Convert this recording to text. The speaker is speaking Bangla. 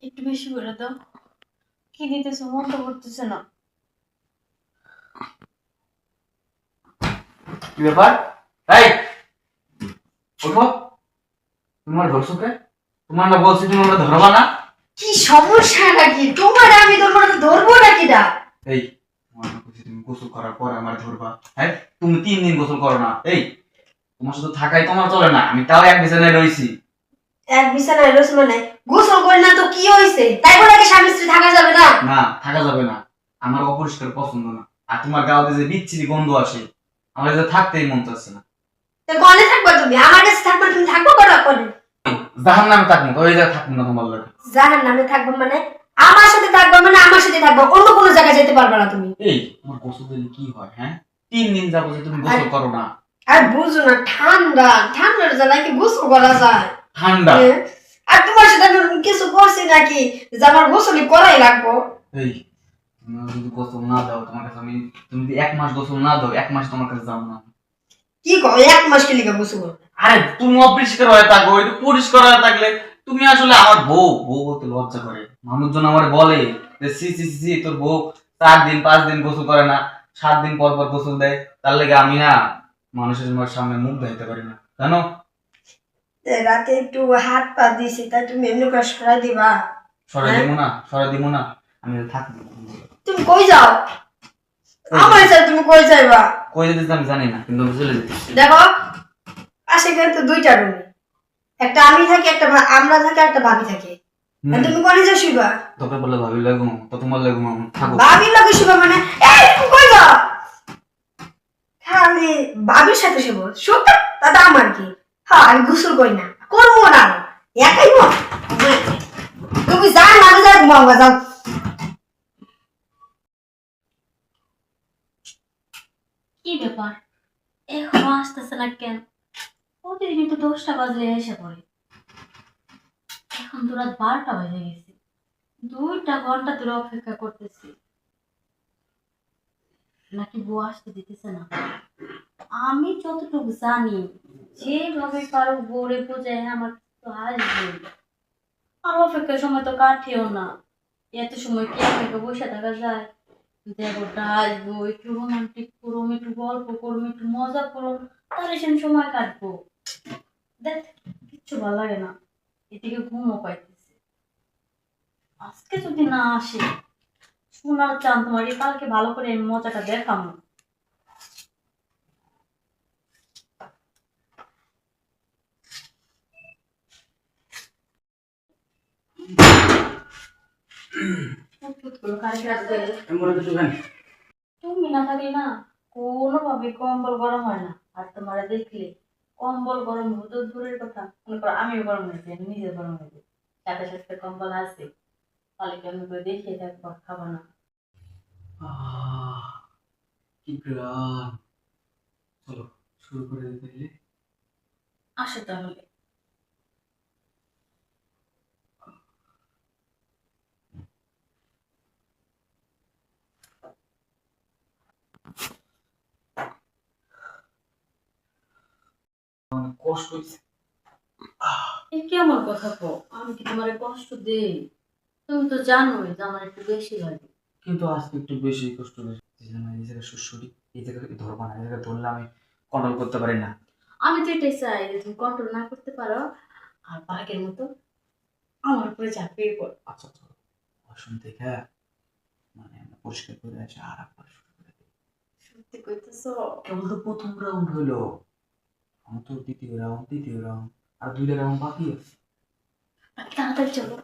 একটু বেশি করে দাও। কি দিতেছো মন তো করতেছে না। কি ব্যাপার? এই ওঠো, তোমার ধরছো কে? তোমার না বলছি তুমি ওটা ধরবা না? কি সমস্যা নাকি তোমার? আমি তোমার ধরবো নাকি না? এই তোমার না বলছি তুমি গোসল করার পরে আমার ধরবা? হ্যাঁ, তুমি 3 দিন গোসল করো না। এই তোমার সাথে থাকাই তোমার চলে না, আমি তাও এক বিছানায় রইছি। এক বিছানায় রোজ মানে গোসল করে না তো কি হইছে? তাই বলে কি স্বামী স্ত্রী থাকা যাবে না? না, থাকা যাবে না। আমার অপরিষ্কার পছন্দ না। আর তোমার গাওয়াতে যে বিচ্ছিরি গন্ধ আসে, আমার যে থাকতেই মন চাচ্ছে না। তো কোনে থাকবা তুমি? আমার কাছে থাকবা, তুমি থাকবো করা কোনে? জাহান নামে থাকবো তো, ওই জায়গায় থাকবো না তোমার লাগে। জাহান্নামে থাকবা মানে আমার সাথে থাকবা, মানে আমার সাথে থাকবা, অন্য কোনো জায়গায় যেতে পারবে না তুমি। এই তোমার গোসল দিলে কি হয়? হ্যাঁ, 3 দিন যাবো যে তুমি গোসল করো না। আর বুঝো না, ঠান্ডা ঠান্ডার জ্বালায় কি গোসল করা যায়? ঠান্ডা। হ্যাঁ? আর তোমার সাথে আমি কিছু করছি নাকি যে আমার গোসলই করাই লাগবো? এই তুমি যদি গোসল না দাও তোমার কাছে আমি, তুমি যদি 1 মাস গোসল না দাও 1 মাস তোমার কাছে যাবো না। কি কও, এক মাস কি লিখে গোসল করবে? আরে তুমি অপরিষ্কার হয়ে থাকো, একটু পরিষ্কার হয়ে থাকলে তুমি আসলে আমার বউ বউ বলতে লজ্জা করে। মানুষজন আমার বলে যে সি সি সি তোর বউ 4 দিন 5 দিন গোসল করে না, 7 দিন পর পর গোসল দেয়। তার লেগে আমি না মানুষের সামনে মুখ দেখাতে পারি না, জানো? রাতে একটু হাত পা দিয়েছি, তাই তুমি এমনি করে সরাই দিবা? সরাই দিব না, সরাই দিব না, আমি থাকবো। তুমি কই যাও? আমার ইচ্ছা তুমি কই যাইবা? কই যেতে আমি জানি না, কিন্তু আমি চলে যেতে। দেখো, পাশে কিন্তু দুইটা রুম, একটা আমি থাকি, একটা আমরা থাকি, একটা ভাবি থাকে। আর তুমি কোনে যা শুইবা? তোকে বলে ভাবি লাগবো তো তোমার লাগবো থাকো। ভাবির লগে শুইবা মানে এই তুমি কই যাও? খালি ভাবির সাথে শুবো, শুতে দাদা আমার কি? হ্যাঁ, আমি গোসল করি না, করবো না, একাই মন। তুমি যাও, আমি যাই, ঘুমাও যাও। কি ব্যাপার, এখনো আসতেছে না কেন? প্রতিদিন তো 10টা বাজলে এসে পড়ে। এখন তো রাত 12টা বাজে গেছে। 2টা ঘন্টা ধরে অপেক্ষা করতেছি। নাকি বউ আসতে দিতেছে না? আমি যতটুকু জানি, যেভাবে কারো বউরে বোঝায় আমার তো আসবে। আর অপেক্ষার সময় তো কাটেও না। এত সময় কি অপেক্ষা বসে থাকা যায়? দেবরটা আসবো, একটু রোমান্টিক করুম, একটু গল্প করুম, একটু মজা করুম, তাহলে সে সময় কাটবো। দেখ, কিচ্ছু ভালো লাগে না। এদিকে ঘুমও পাইতেছে। আজকে যদি না আসে, শোনার চান তোমার, কালকে ভালো করে আমি মজাটা দেখাবো। তুমি না থাকলে না কোনোভাবে কম্বল গরম হয় না। আর তোমার দেখলে কম্বল গরম হতো দূরের কথা, মনে করো আমিও গরম হয়েছি, আমি নিজে গরম হয়েছি। সাথে সাথে কম্বল আছে, তাহলে কেমন করে দেখিয়ে থাকবো, খাবো না। কি গ্রান! চলো শুরু করে দিতে। আসো তাহলে। অনেক কষ্ট হয়েছে। এই কেমন কথা কো? আমি কি তোমার কষ্ট দেই? তুমি তো জানোই যে আমার একটু বেশি লাগে। কিন্তু আজকে একটু বেশি কষ্ট হয়েছে। এই জায়গায় সুড়সুড়ি, এই জায়গায় ধরবা না, এই জায়গায় ধরলে আমি কন্ট্রোল করতে পারি না। আমি তো এটাই চাই যে তুমি কন্ট্রোল না করতে পারো, আর বাঘের মতো আমার উপরে ঝাঁপিয়ে পড়ো। আচ্ছা চলো, ওয়াশরুম থেকে মানে আমরা পরিষ্কার করে আসি আর একবার শুরু করে দিই। সত্যি কইতেছো? কেবল তো প্রথম রাউন্ড হইলো, আমার তো দ্বিতীয় রাউন্ড তৃতীয় রাউন্ড আর 2টা রাউন্ড বাকি আছে। তাড়াতাড়ি চলো।